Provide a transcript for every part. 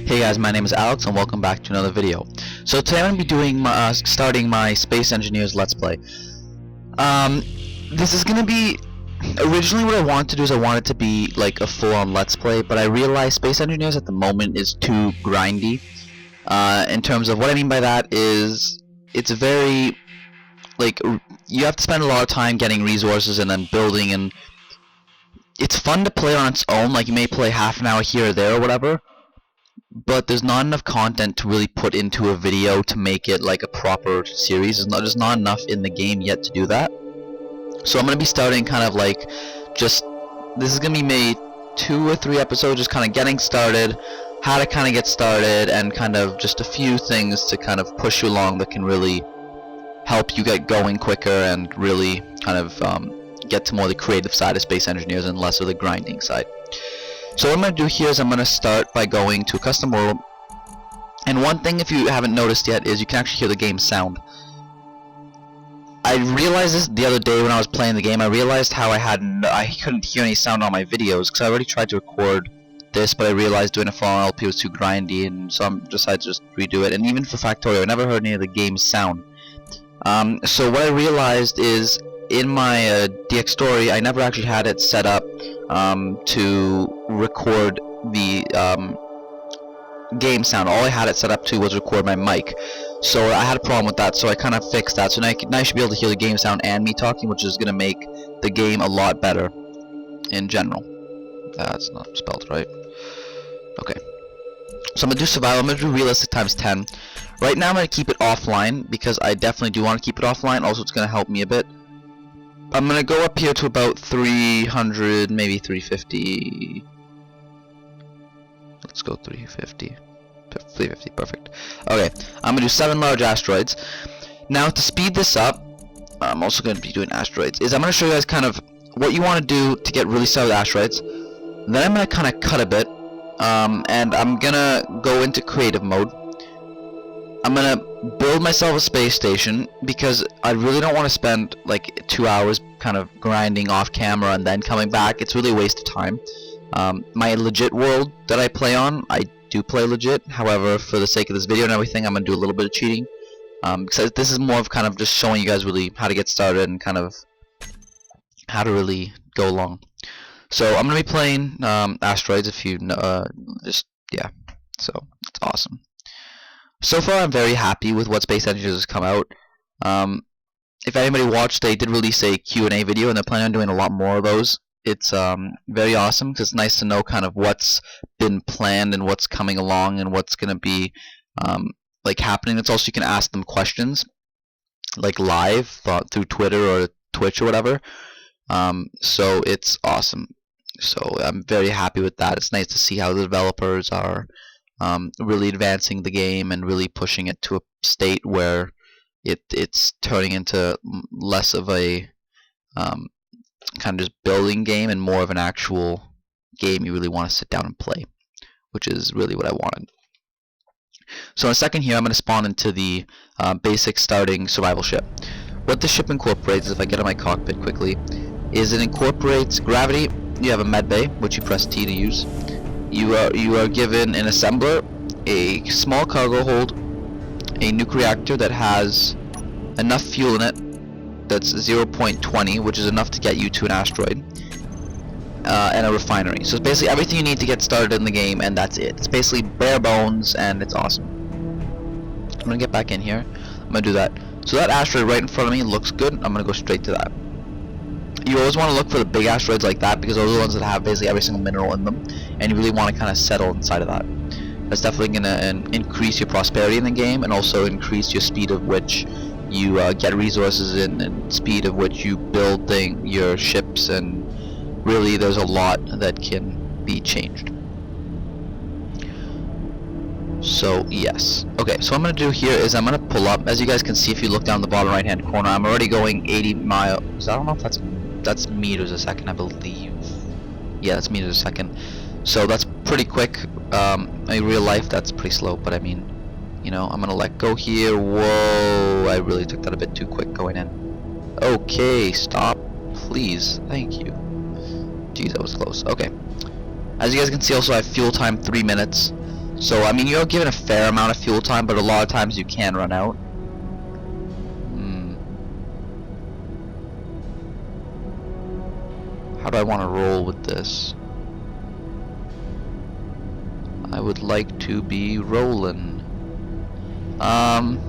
Hey guys, my name is Alex and welcome back to another video. So today I'm going to be doing my, starting my Space Engineers Let's Play. This is going to be, originally what I wanted to do is I wanted to be like a full-on Let's Play, but I realized Space Engineers at the moment is too grindy. In terms of what I mean by that is, it's very, like, you have to spend a lot of time getting resources and then building, and it's fun to play on its own, like you may play half an hour here or there or whatever. But there's not enough content to really put into a video to make it like a proper series. There's not enough in the game yet to do that. So I'm going to be starting kind of like this is going to be made 2 or 3 episodes just kind of getting started, how to kind of get started, and kind of just a few things to kind of push you along that can really help you get going quicker and really kind of get to more the creative side of Space Engineers and less of the grinding side. So what I'm going to do here is I'm going to start by going to a custom world, and one thing if you haven't noticed yet is you can actually hear the game sound. I realized this the other day when I was playing the game. I realized how I couldn't hear any sound on my videos because I already tried to record this, but I realized doing a full LP was too grindy, and so I decided to just redo it. And even for Factorio, I never heard any of the game's sound. So what I realized is in my DX story, I never actually had it set up to record the game sound. All I had it set up to was record my mic. So I had a problem with that, so I kind of fixed that. So now I should be able to hear the game sound and me talking, which is going to make the game a lot better in general. That's not spelled right. Okay. So I'm going to do survival. I'm going to do realistic times 10. Right now I'm going to keep it offline because I definitely do want to keep it offline. Also, it's going to help me a bit. I'm going to go up here to about 300, maybe 350. Let's go 350. 350, perfect. Okay, I'm going to do 7 large asteroids. Now, to speed this up, I'm also going to be doing asteroids, is I'm going to show you guys kind of what you want to do to get really started with asteroids. Then I'm going to kind of cut a bit, and I'm going to go into creative mode. I'm going to build myself a space station because I really don't want to spend like 2 hours kind of grinding off camera and then coming back. It's really a waste of time. My legit world that I play on, I do play legit. However, for the sake of this video and everything, I'm going to do a little bit of cheating. Because this is more of kind of just showing you guys really how to get started and kind of how to really go along. So I'm going to be playing asteroids if you know, yeah. So it's awesome. So far, I'm very happy with what Space Engineers has come out. If anybody watched, they did release a Q&A video, and they're planning on doing a lot more of those. It's very awesome because it's nice to know kind of what's been planned and what's coming along and what's going to be like happening. It's also you can ask them questions like live through Twitter or Twitch or whatever. So it's awesome. So I'm very happy with that. It's nice to see how the developers are really advancing the game and really pushing it to a state where it's turning into less of a kind of just building game and more of an actual game you really want to sit down and play, which is really what I wanted. So in a second here, I'm going to spawn into the basic starting survival ship. What the ship incorporates, if I get in my cockpit quickly, is it incorporates gravity. You have a med bay, which you press T to use. You are given an assembler, a small cargo hold, a nuke reactor that has enough fuel in it, that's 0.20, which is enough to get you to an asteroid, and a refinery. So it's basically everything you need to get started in the game, and that's it. It's basically bare bones, and it's awesome. I'm going to get back in here. I'm going to do that. So that asteroid right in front of me looks good. I'm going to go straight to that. You always want to look for the big asteroids like that because those are the ones that have basically every single mineral in them, and you really want to kind of settle inside of that. That's definitely going to increase your prosperity in the game and also increase your speed of which you get resources in and speed of which you build your ships, and really there's a lot that can be changed. So yes. Okay, so what I'm going to do here is I'm going to pull up. As you guys can see if you look down the bottom right hand corner, I'm already going 80 miles. I don't know if that's meters a second, I believe. Yeah, that's meters a second. So that's pretty quick. In real life that's pretty slow, but I mean, you know, I'm gonna let go here. Whoa, I really took that a bit too quick going in. Okay, stop, please. Thank you. Jeez, that was close. Okay. As you guys can see, also I have fuel time 3 minutes. So I mean, you're given a fair amount of fuel time, but a lot of times you can run out. How do I want to roll with this? I would like to be rolling. I'm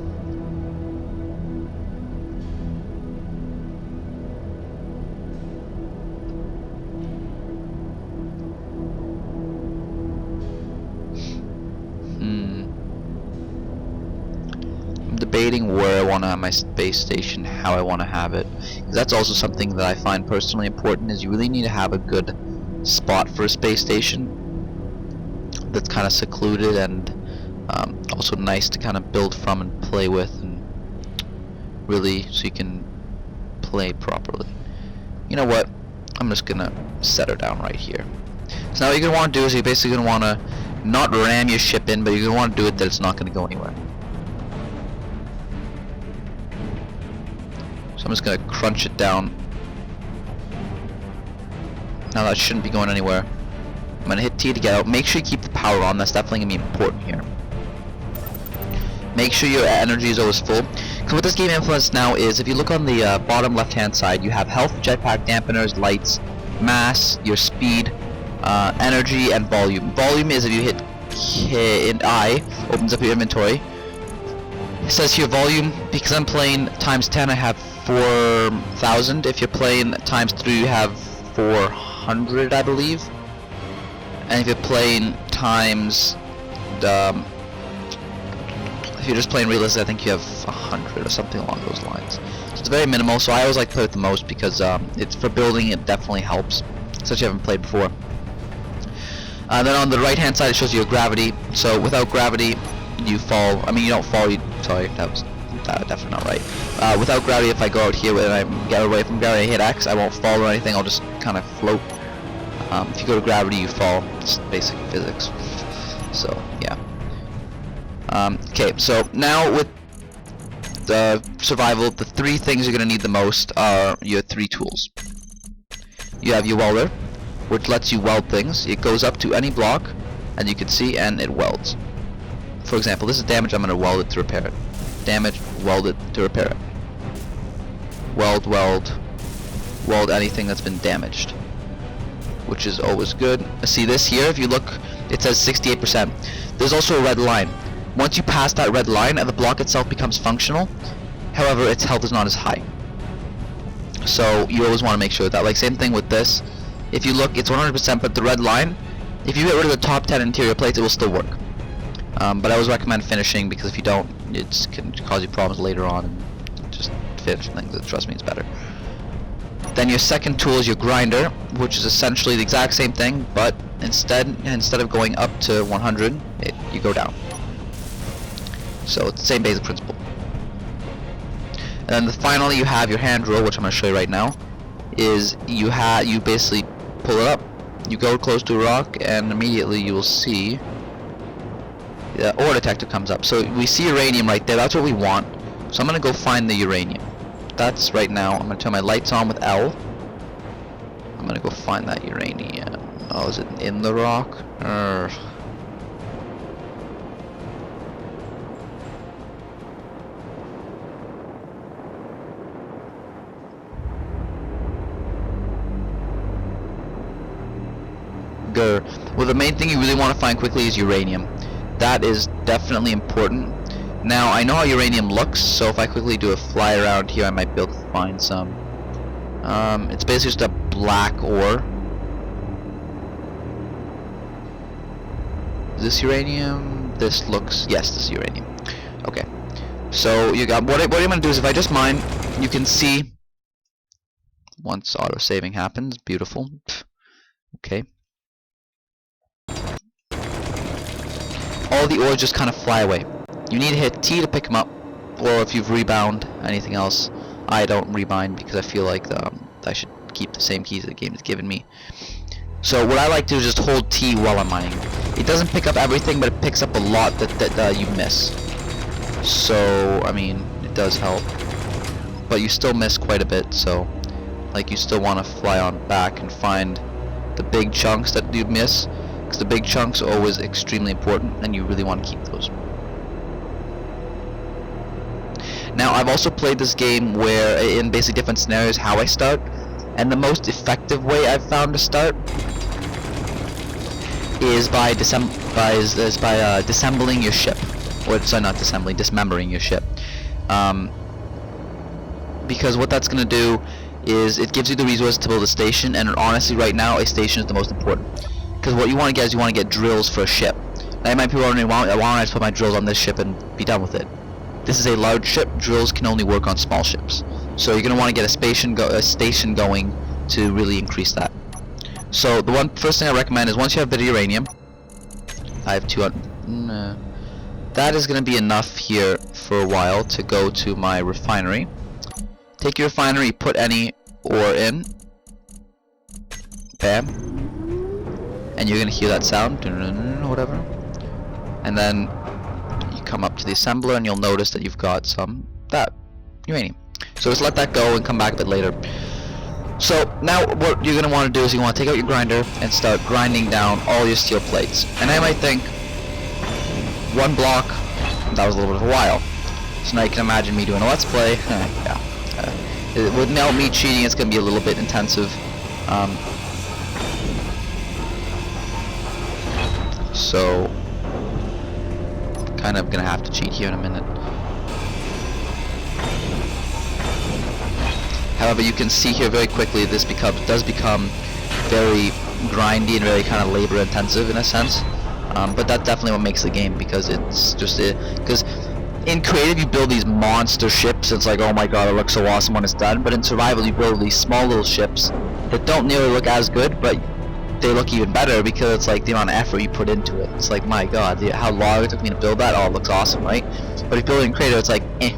debating where I want to have my space station, how I want to have it. 'Cause that's also something that I find personally important, is you really need to have a good spot for a space station that's kind of secluded and also nice to kind of build from and play with, and really so you can play properly. You know what? I'm just gonna set her down right here. So now what you're gonna want to do is you're basically gonna want to not ram your ship in, but you're gonna want to do it that it's not gonna go anywhere. So I'm just gonna crunch it down. Now that shouldn't be going anywhere. I'm gonna hit T to get out. Make sure you keep the power on. That's definitely gonna be important here. Make sure your energy is always full. Because what this game implements now is, if you look on the bottom left hand side, you have health, jetpack, dampeners, lights, mass, your speed, energy, and volume. Volume is if you hit K and I, opens up your inventory. It says here volume, because I'm playing times 10, I have 4,000. If you're playing times 3, you have 400, I believe. And if you're playing times if you're just playing realistic, I think you have 100 or something along those lines. So it's very minimal, so I always like to play with the most because it's for building, it definitely helps, since you haven't played before. Then on the right hand side it shows you your gravity. So without gravity you fall, I mean you don't fall, sorry, that was definitely not right. Without gravity, if I go out here and I get away from gravity, I hit X, I won't fall or anything, I'll just kind of float. If you go to gravity you fall, it's basic physics. So yeah. Okay, so now with the survival, the three things you're going to need the most are your three tools. You have your welder, which lets you weld things. It goes up to any block, and you can see, and it welds. For example, this is damage, I'm going to weld it to repair it. Damage, weld it to repair it. Weld, weld, weld anything that's been damaged, which is always good. See this here, if you look, it says 68%. There's also a red line. Once you pass that red line, and the block itself becomes functional, however, its health is not as high. So you always want to make sure that, like, same thing with this. If you look, it's 100%, but the red line, if you get rid of the top 10 interior plates, it will still work. But I always recommend finishing, because if you don't, it can cause you problems later on, and just finish things. Trust me, it's better. Then your second tool is your grinder, which is essentially the exact same thing, but instead of going up to 100, you go down. So it's the same basic principle. And then finally you have your hand drill, which I'm going to show you right now. Is you basically pull it up, you go close to a rock, and immediately you will see the ore detector comes up. So we see uranium right there. That's what we want. So I'm going to go find the uranium. That's right now. I'm going to turn my lights on with L. I'm going to go find that uranium. Oh, is it in the rock? Well, the main thing you really want to find quickly is uranium. That is definitely important. Now, I know how uranium looks, so if I quickly do a fly around here, I might be able to find some. It's basically just a black ore. Is this uranium? This looks... yes, this is uranium. Okay. So, you got... what I'm going to do is, if I just mine, you can see... once auto-saving happens, beautiful. Okay. All the ores just kind of fly away. You need to hit T to pick them up, or if you've rebound anything else. I don't rebind because I feel like I should keep the same keys that the game has given me. So what I like to do is just hold T while I'm mining. It doesn't pick up everything, but it picks up a lot that you miss. So I mean, it does help, but you still miss quite a bit. So like, you still want to fly on back and find the big chunks that you miss. because the big chunks are always extremely important, and you really want to keep those. Now, I've also played this game where, in basically different scenarios, how I start, and the most effective way I've found to start is by disembowelling your ship, or sorry, not disassembling, dismembering your ship. Because what that's going to do is it gives you the resources to build a station, and honestly, right now, a station is the most important. Because what you want to get is you want to get drills for a ship. Now, you might be wondering, why don't I just put my drills on this ship and be done with it? This is a large ship. Drills can only work on small ships. So you're going to want to get a station going to really increase that. So the first thing I recommend is once you have a bit of uranium, I have 200. That is going to be enough here for a while to go to my refinery. Take your refinery, put any ore in. Bam. And you're going to hear that sound, whatever. And then you come up to the assembler and you'll notice that you've got that uranium. So just let that go and come back a bit later. So now what you're going to want to do is you want to take out your grinder and start grinding down all your steel plates. And I might think, one block, that was a little bit of a while. So now you can imagine me doing a let's play. Without me cheating, it's going to be a little bit intensive. So kind of going to have to cheat here in a minute. However, you can see here very quickly this does become very grindy and very kind of labor intensive in a sense. But that's definitely what makes the game, because it's just because in creative you build these monster ships. It's like, oh my god, it looks so awesome when it's done. But in survival you build these small little ships that don't nearly look as good, but they look even better because it's like the amount of effort you put into it. It's like, my god, how long it took me to build that. Oh, it looks awesome, right? But if you build it in creative, it's like, eh.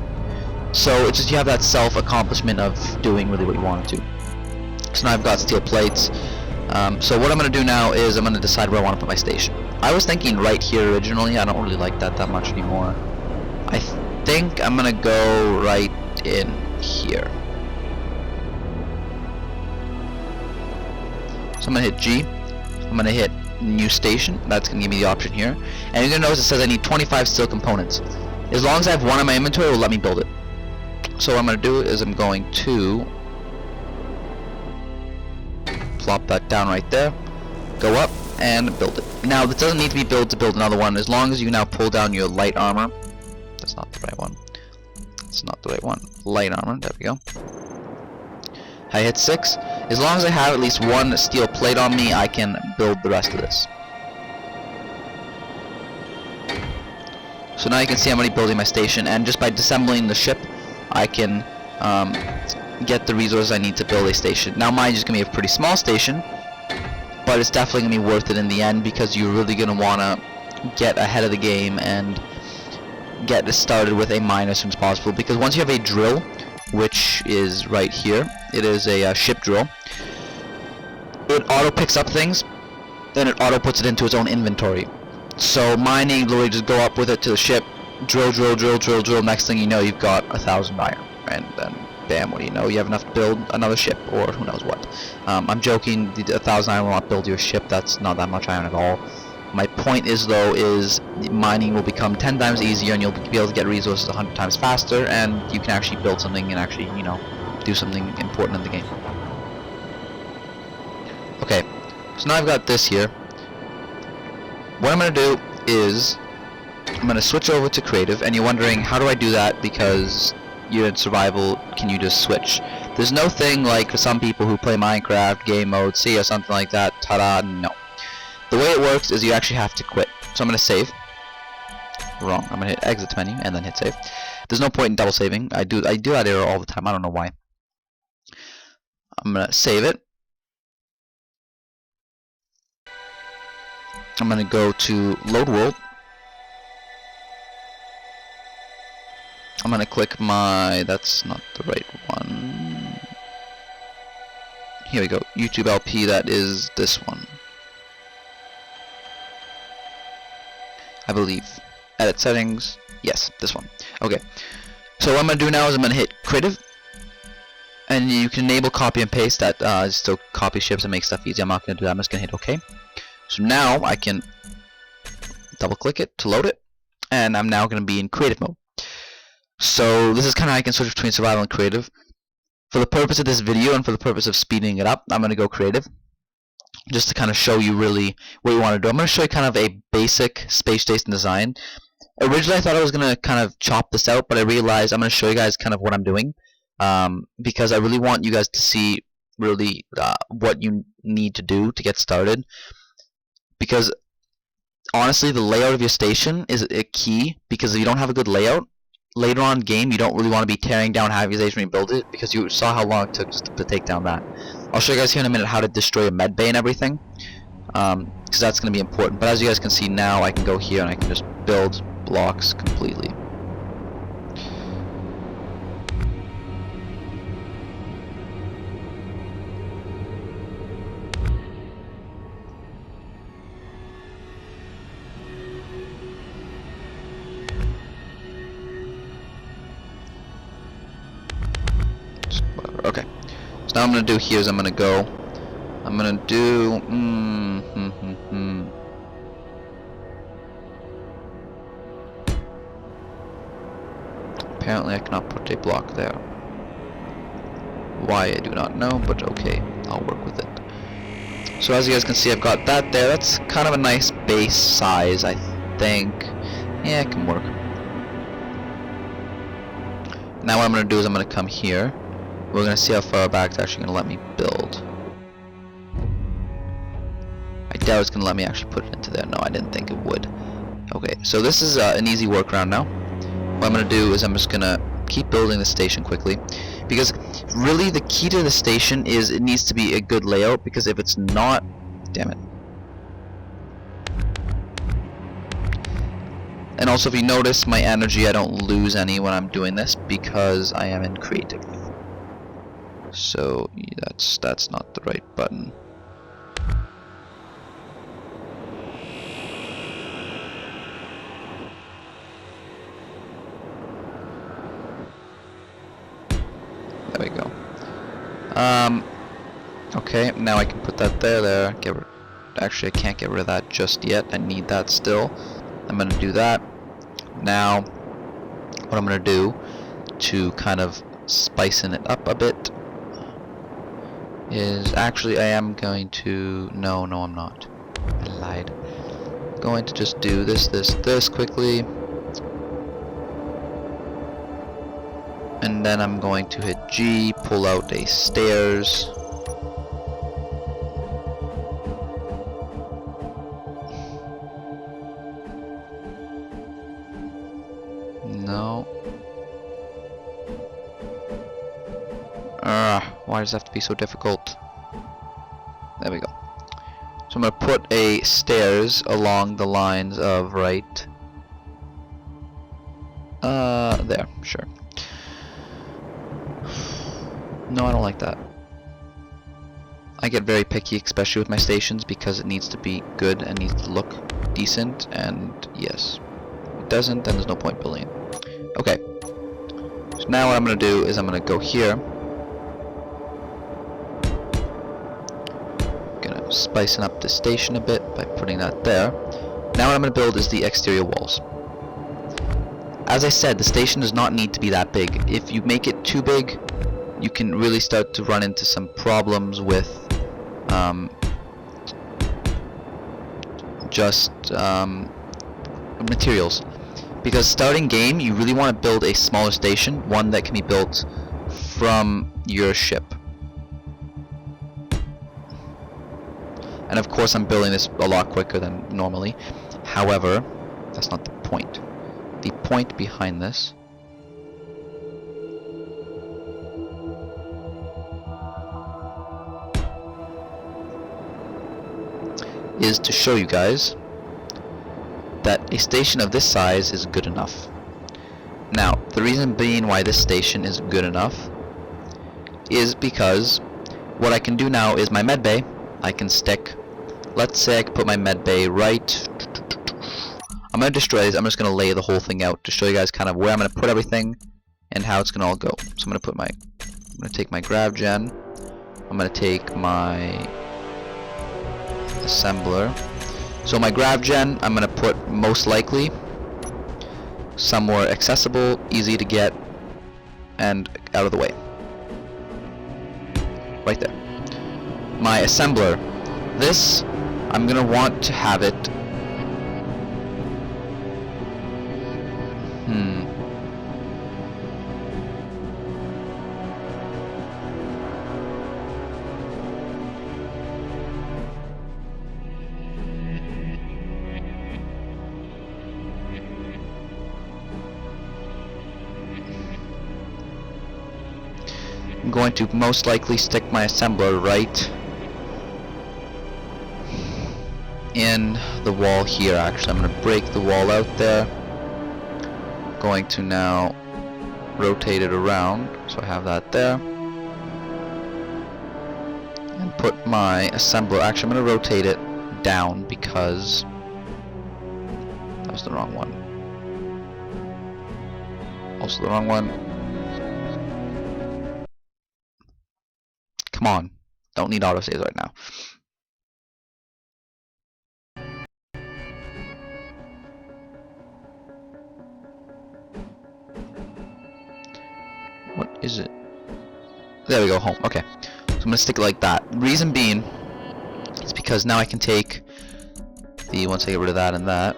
So it's just you have that self-accomplishment of doing really what you want to do. So now I've got steel plates. So what I'm going to do now is I'm going to decide where I want to put my station. I was thinking right here originally. I don't really like that much anymore. I think I'm going to go right in here. So I'm going to hit G. I'm going to hit new station. That's going to give me the option here. And you're going to notice it says I need 25 steel components. As long as I have one in my inventory, it will let me build it. So what I'm going to do is I'm going to plop that down right there, go up and build it. Now this doesn't need to be built to build another one, as long as you now pull down your light armor. That's not the right one. It's not the right one. Light armor, there we go. I hit 6. As long as I have at least one steel plate on me, I can build the rest of this. So now you can see I'm already building my station, and just by disassembling the ship, I can get the resources I need to build a station. Now mine is going to be a pretty small station, but it's definitely going to be worth it in the end, because you're really going to want to get ahead of the game and get started with a mine as soon as possible. Because once you have a drill, which is right here, it is a ship drill, it auto picks up things, then it auto puts it into its own inventory. So mining, literally just go up with it to the ship, drill, next thing you know you've got 1,000 iron, and then bam, what do you know, you have enough to build another ship, or who knows what. I'm joking, the 1,000 iron will not build your ship, that's not that much iron at all. My point is though, is mining will become 10 times easier, and you'll be able to get resources 100 times faster, and you can actually build something and actually, you know, do something important in the game. Okay, so now I've got this here. What I'm going to do is I'm going to switch over to creative, and you're wondering, how do I do that? Because you're in survival, can you just switch? There's no thing like for some people who play Minecraft, game mode, C or something like that, ta-da, no. The way it works is you actually have to quit. So I'm going to save. Wrong, I'm going to hit exit menu and then hit save. There's no point in double saving. I do that error all the time, I don't know why. I'm going to save it. I'm going to go to load world. I'm going to click my, that's not the right one. Here we go, YouTube LP, that is this one, I believe. Edit settings, yes, this one. Okay, so what I'm going to do now is I'm going to hit creative, and you can enable copy and paste. That still copy ships and make stuff easy. I'm not going to do that, I'm just going to hit OK. So now I can double click it to load it, and I'm now going to be in creative mode. So this is kind of how I can switch between survival and creative. For the purpose of this video and for the purpose of speeding it up, I'm going to go creative, just to kind of show you really what you want to do. I'm going to show you kind of a basic space station design. Originally I thought I was going to kind of chop this out, but I realized I'm going to show you guys kind of what I'm doing, because I really want you guys to see really what you need to do to get started. Because honestly, the layout of your station is a key, because if you don't have a good layout, later on in the game you don't really want to be tearing down half your station when you build it, because you saw how long it took just to take down that. I'll show you guys here in a minute how to destroy a med bay and everything, because that's going to be important. But as you guys can see now, I can go here and I can just build blocks completely. Okay, so now I'm going to do here is I'm going to do apparently I cannot put a block there. Why, I do not know, but okay, I'll work with it. So as you guys can see, I've got that there. That's kind of a nice base size, I think. Yeah, it can work. Now what I'm going to do is I'm going to come here. We're going to see how far back it's actually going to let me build. I doubt it's going to let me actually put it into there. No, I didn't think it would. Okay, so this is an easy workaround now. What I'm going to do is I'm just going to keep building the station quickly. Because really the key to the station is it needs to be a good layout, because if it's not... Damn it. And also if you notice my energy, I don't lose any when I'm doing this, because I am in creative. So yeah, that's not the right button. There we go. Okay, now I can put that there. Actually, I can't get rid of that just yet. I need that still. I'm gonna do that. Now, what I'm gonna do to kind of spicing it up a bit is actually I am going to no I'm not. I lied. Going to just do this quickly, and then I'm going to hit G, pull out a stairs. No. Why does it have to be so difficult? There we go. So I'm going to put a stairs along the lines of right. There, sure. No, I don't like that. I get very picky, especially with my stations, because it needs to be good and needs to look decent, and yes. If it doesn't, then there's no point building it. Okay. So now what I'm going to do is I'm going to go here. Spicing up the station a bit by putting that there. Now what I'm going to build is the exterior walls. As I said, the station does not need to be that big. If you make it too big, you can really start to run into some problems with materials. Because starting game, you really want to build a smaller station, one that can be built from your ship. And of course I'm building this a lot quicker than normally. However, that's not the point. The point behind this is to show you guys that a station of this size is good enough. Now, the reason being why this station is good enough is because what I can do now is my med bay, I can stick, let's say I can put my med bay right, I'm going to destroy these, I'm just going to lay the whole thing out to show you guys kind of where I'm going to put everything and how it's going to all go. So I'm going to put I'm going to take my grav gen, I'm going to take my assembler, So my grav gen, I'm gonna put most likely somewhere accessible, easy to get, and out of the way. Right there. My assembler. This, I'm gonna want to have it. I'm going to most likely stick my assembler right in the wall here. Actually, I'm going to break the wall out there. Going to now rotate it around, so I have that there. And put my assembler, actually I'm going to rotate it down because that was the wrong one. Also the wrong one. Come on, don't need autosaves right now. What is it? There we go, home. Okay, so I'm gonna stick it like that. Reason being is because now I can take the, once I get rid of that and that,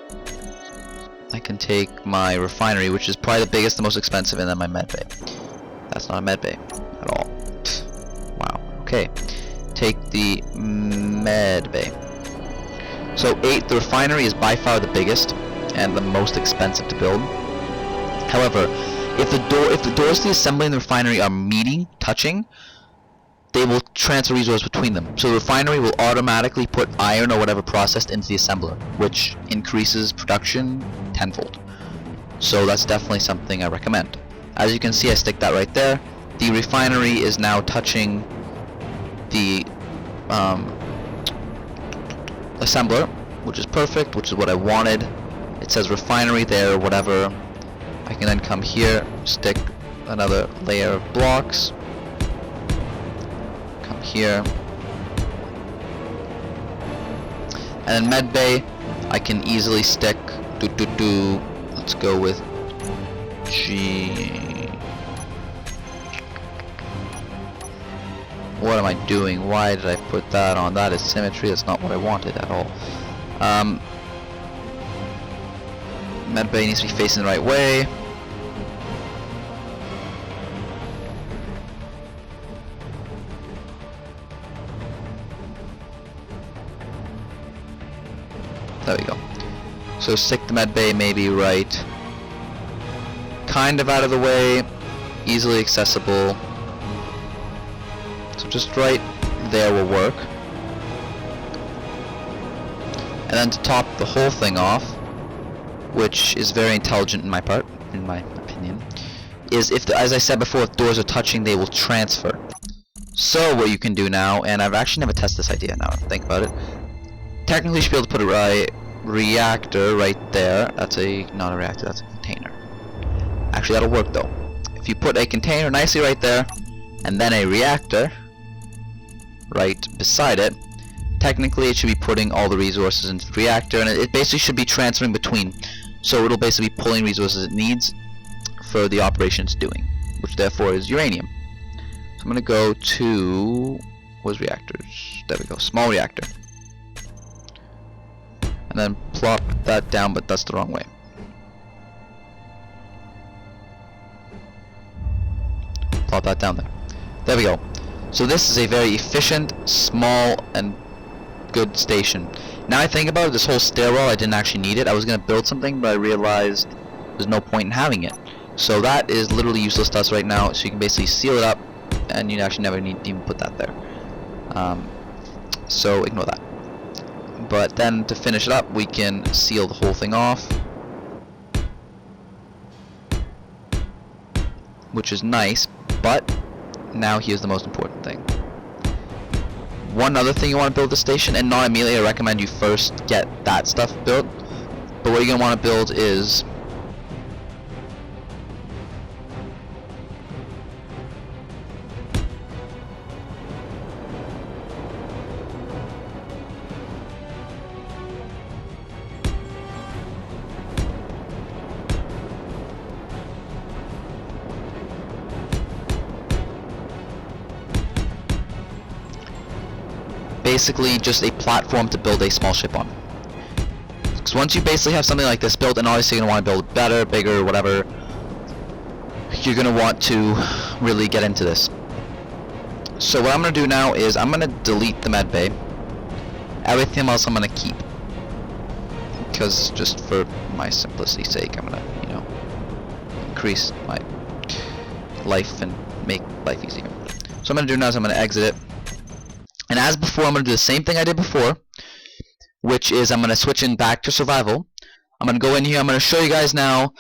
I can take my refinery, which is probably the biggest, the most expensive, and then my med bay. That's not a med bay at all. Wow. Okay. Take the med bay. So 8, the refinery is by far the biggest and the most expensive to build. However, if the doors to the assembly and the refinery are touching, they will transfer resources between them. So the refinery will automatically put iron or whatever processed into the assembler, which increases production tenfold. So that's definitely something I recommend. As you can see, I stick that right there. The refinery is now touching the assembler, which is perfect, which is what I wanted. It says refinery there or whatever. I can then come here, stick another layer of blocks, come here, and then medbay I can easily stick let's go with G. What am I doing? Why did I put that on? That is symmetry. That's not what I wanted at all. Medbay needs to be facing the right way. There we go. So stick the medbay maybe right, kind of out of the way, easily accessible. So just right there will work. And then to top the whole thing off, which is very intelligent in my part, in my opinion, is if, as I said before, if doors are touching, they will transfer. So what you can do now, and I've actually never tested this idea now, think about it. Technically, you should be able to put a reactor right there. That's not a reactor, that's a container. Actually, that'll work though. If you put a container nicely right there, and then a reactor right beside it, technically it should be putting all the resources into the reactor, and it basically should be transferring between. So it'll basically be pulling resources it needs for the operation it's doing, which therefore is uranium. So I'm going to go to, where's reactors? There we go, small reactor. And then plop that down, but that's the wrong way. Plop that down there. There we go. So this is a very efficient, small, and good station. Now I think about it, this whole stairwell, I didn't actually need it. I was going to build something, but I realized there's no point in having it. So that is literally useless to us right now, so you can basically seal it up, and you actually never need to even put that there. So ignore that. But then to finish it up, we can seal the whole thing off, which is nice, but now here's the most important thing. One other thing you want to build the station, and not immediately, I recommend you first get that stuff built, but what you're going to want to build is basically just a platform to build a small ship on. Because once you basically have something like this built, and obviously you're going to want to build better, bigger, whatever, you're going to want to really get into this. So what I'm going to do now is I'm going to delete the med bay. Everything else I'm going to keep. Because just for my simplicity's sake, I'm going to, you know, increase my life and make life easier. So what I'm going to do now is I'm going to exit it. And as before, I'm going to do the same thing I did before, which is I'm going to switch in back to survival. I'm going to go in here. I'm going to show you guys now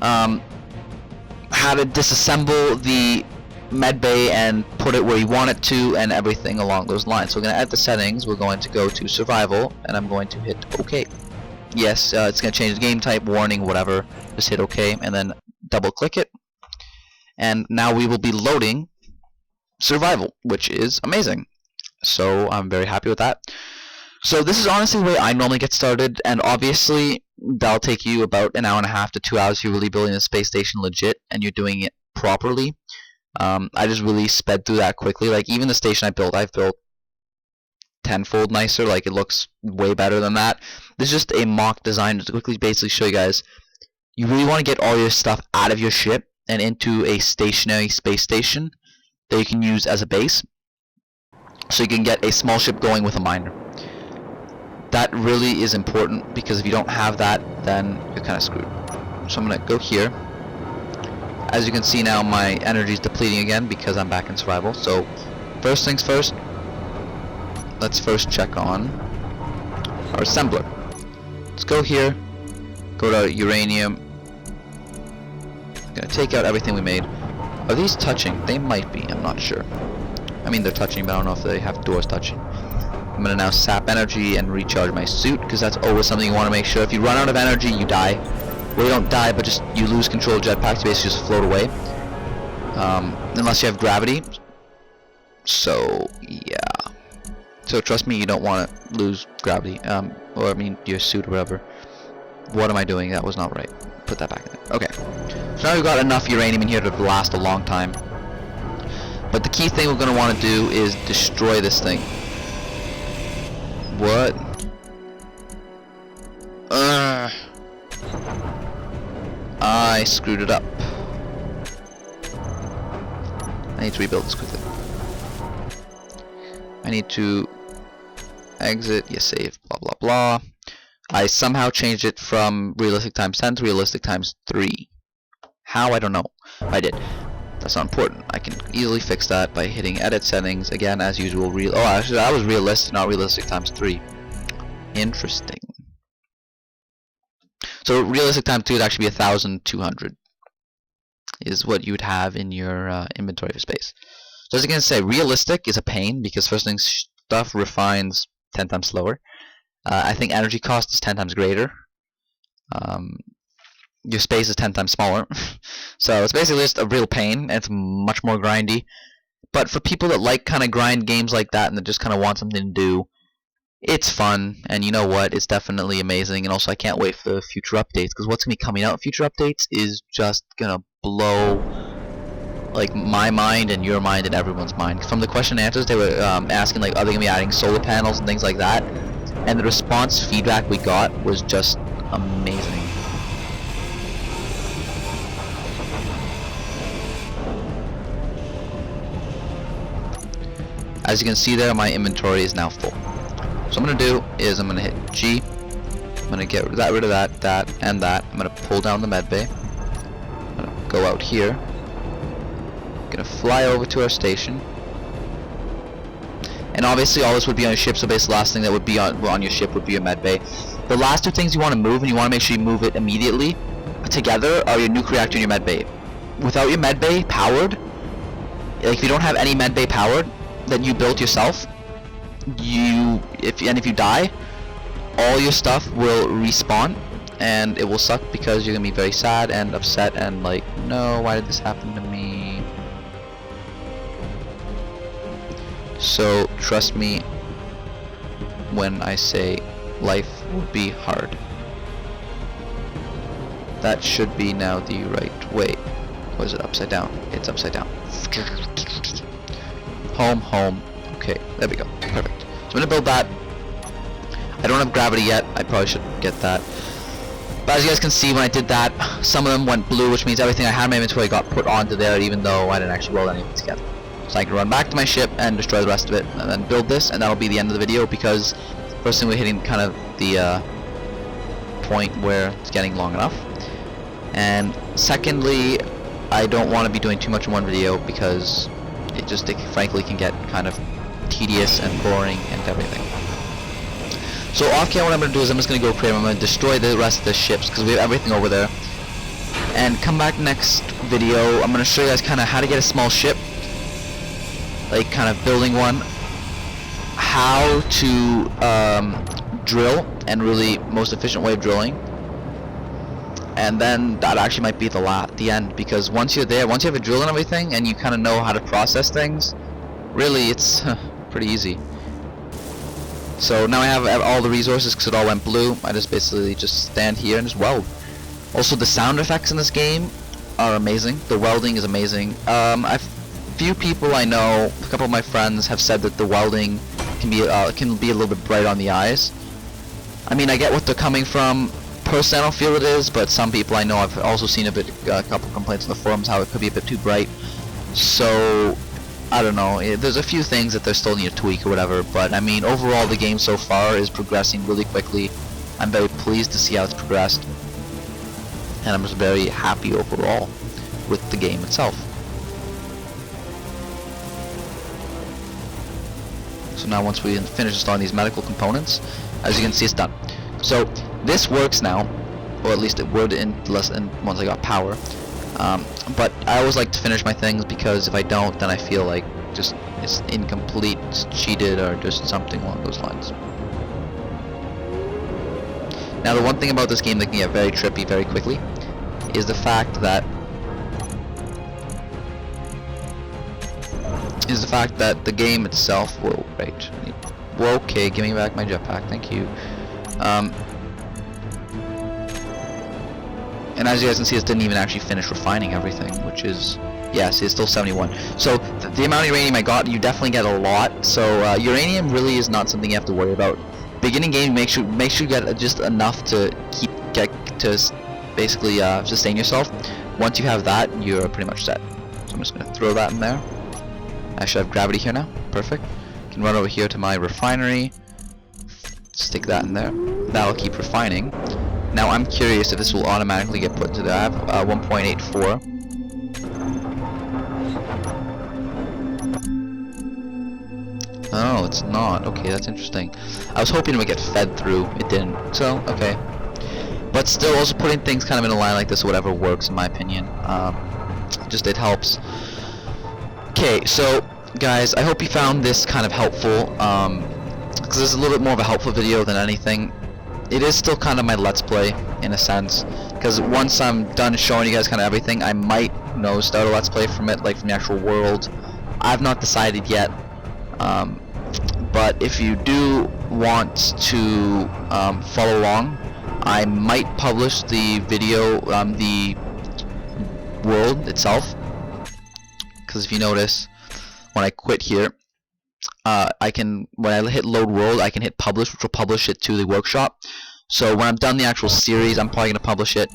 how to disassemble the med bay and put it where you want it to and everything along those lines. So we're going to add the settings. We're going to go to survival, and I'm going to hit OK. Yes, it's going to change the game type, warning, whatever. Just hit OK, and then double click it. And now we will be loading survival, which is amazing. So I'm very happy with that. So this is honestly the way I normally get started, and obviously that'll take you about an hour and a half to 2 hours if you're really building a space station legit and you're doing it properly. I just really sped through that quickly. Like, even the station I've built tenfold nicer. Like, it looks way better than that. This is just a mock design to quickly basically show you guys, you really want to get all your stuff out of your ship and into a stationary space station that you can use as a base, so you can get a small ship going with a miner. That really is important, because if you don't have that, then you're kind of screwed. So I'm going to go here. As you can see now, my energy is depleting again because I'm back in survival. So first things first, let's first check on our assembler. Let's go here, go to uranium. I'm going to take out everything we made. Are these touching? They might be, I'm not sure. I mean, they're touching, but I don't know if they have doors touching. I'm going to now sap energy and recharge my suit, because that's always something you want to make sure. If you run out of energy, you die. Well, you don't die, but just you lose control of jetpacks. You basically just float away. Unless you have gravity. So, yeah. So trust me, you don't want to lose gravity. Or, I mean, your suit or whatever. What am I doing? That was not right. Put that back in there. Okay. So now we've got enough uranium in here to last a long time. But the key thing we're going to want to do is destroy this thing. What? I screwed it up. I need to rebuild this quickly. I need to exit, yes, save, blah blah blah. I somehow changed it from realistic times 10 to realistic times 3. How? I don't know. I did. That's not important. I can easily fix that by hitting edit settings again, as usual. Oh, actually, that was realistic, not realistic times 3. Interesting. So realistic times 2 would actually be 1,200. Is what you would have in your inventory for space. So as I can say, realistic is a pain, because first thing, stuff refines 10 times slower. I think energy cost is 10 times greater. Your space is 10 times smaller. So it's basically just a real pain, and it's much more grindy. But for people that like kind of grind games like that and that just kind of want something to do, it's fun, and you know what, it's definitely amazing. And also, I can't wait for the future updates, because what's going to be coming out in future updates is just going to blow like my mind and your mind and everyone's mind. From the question and answers, they were asking, like, are they going to be adding solar panels and things like that? And the response feedback we got was just amazing. As you can see there, my inventory is now full. So what I'm going to do is I'm going to hit G. I'm going to get rid of that, and that. I'm going to pull down the med bay. I'm going to go out here. I'm going to fly over to our station. And obviously all this would be on your ship, so basically the last thing that would be on your ship would be your med bay. The last two things you want to move, and you want to make sure you move it immediately, together, are your nuke reactor and your med bay. Without your med bay powered, like if you don't have any med bay powered that you built yourself, if you die, all your stuff will respawn, and it will suck, because you're gonna be very sad and upset and like, no, why did this happen to me? So trust me when I say life will be hard. That should be now the right way. Or is it upside down? It's upside down. Home, home. Okay, there we go. Perfect. I'm gonna build that. I don't have gravity yet. I probably should get that. But as you guys can see, when I did that, some of them went blue, which means everything I had in my inventory got put onto there, even though I didn't actually weld any of it together. So I can run back to my ship and destroy the rest of it, and then build this, and that'll be the end of the video, because first thing we're hitting kind of the point where it's getting long enough. And secondly, I don't want to be doing too much in one video, because it frankly can get kind of tedious and boring and everything. So off camera, what I'm going to do is I'm just going to go creative. I'm going to destroy the rest of the ships, because we have everything over there. And come back next video, I'm going to show you guys kind of how to get a small ship, like kind of building one, how to drill, and really most efficient way of drilling. And then that actually might be the end, because once you're there, once you have a drill and everything, and you kind of know how to process things, really it's pretty easy. So now I have all the resources because it all went blue. I just basically just stand here and just weld. Also, the sound effects in this game are amazing. The welding is amazing. A few people I know, a couple of my friends, have said that the welding can be a little bit bright on the eyes. I mean, I get what they're coming from. Personally, I don't feel it is, but some people I know, I've also seen a couple complaints on the forums how it could be a bit too bright. So I don't know, there's a few things that they still need to tweak or whatever, but I mean, overall the game so far is progressing really quickly. I'm very pleased to see how it's progressed, and I'm just very happy overall with the game itself. So now once we finish installing these medical components, as you can see, it's done. So this works now, or at least it would once I got power. But I always like to finish my things, because if I don't, then I feel like just it's incomplete, it's cheated, or just something along those lines. Now the one thing about this game that can get very trippy very quickly is the fact that the game itself will Whoa, okay, give me back my jetpack, thank you. And as you guys can see, it didn't even actually finish refining everything, which is, yeah, see, it's still 71. So the amount of uranium I got, you definitely get a lot. So uranium really is not something you have to worry about. Beginning game, make sure you get just enough to basically sustain yourself. Once you have that, you're pretty much set. So I'm just gonna throw that in there. I should have gravity here now. Perfect. Can run over here to my refinery. Stick that in there. That'll keep refining. Now I'm curious if this will automatically get put to the. I have 1.84. Oh, it's not. Okay, that's interesting. I was hoping it would get fed through. It didn't. So, okay. But still, also putting things kind of in a line like this, or whatever, works in my opinion. Just it helps. Okay, so guys, I hope you found this kind of helpful. Because this is a little bit more of a helpful video than anything. It is still kind of my let's play in a sense, because once I'm done showing you guys kind of everything, I might start a let's play from it, like from the actual world. I've not decided yet, but if you do want to follow along, I might publish the video on the world itself, because if you notice, when I quit here, when I hit load world, I can hit publish, which will publish it to the workshop. So when I'm done the actual series, I'm probably going to publish it.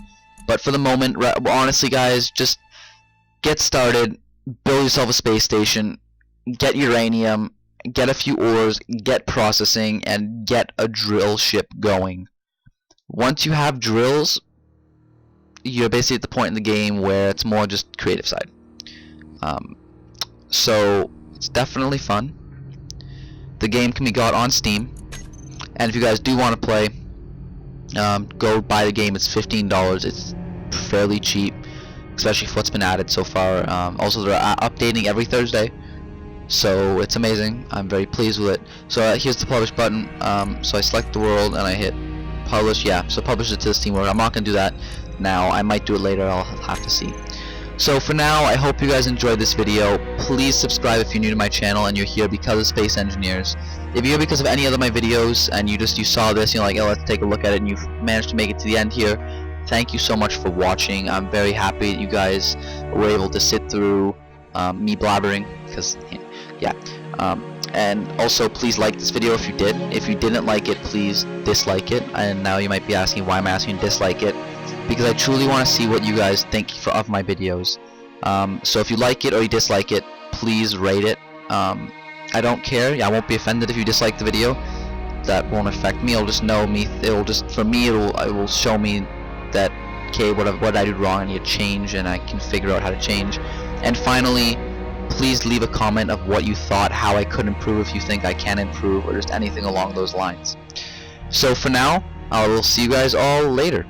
But for the moment, honestly guys, just get started, build yourself a space station, get uranium, get a few ores, get processing, and get a drill ship going. Once you have drills, you're basically at the point in the game where it's more just creative side. So it's definitely fun. The game can be got on Steam, and if you guys do want to play, go buy the game. It's $15. It's fairly cheap, especially for what's been added so far. Also, they're updating every Thursday, so it's amazing. I'm very pleased with it. So here's the publish button. So I select the world and I hit publish. Yeah, so publish it to the Steam world. I'm not gonna do that now. I might do it later. I'll have to see. So for now, I hope you guys enjoyed this video. Please subscribe if you're new to my channel and you're here because of Space Engineers. If you're here because of any other of my videos and you saw this, you're like, oh, let's take a look at it, and you've managed to make it to the end here, thank you so much for watching. I'm very happy that you guys were able to sit through me blabbering, because, yeah. And also, please like this video if you did. If you didn't like it, please dislike it. And now you might be asking, why am I asking you to dislike it? Because I truly want to see what you guys think of my videos. So if you like it or you dislike it, please rate it. I don't care. I won't be offended if you dislike the video. That won't affect me. It'll just know me. It'll just, for me, it will show me that, okay, what I did wrong, I need to change, and I can figure out how to change. And finally, please leave a comment of what you thought, how I could improve, if you think I can improve, or just anything along those lines. So for now, I will see you guys all later.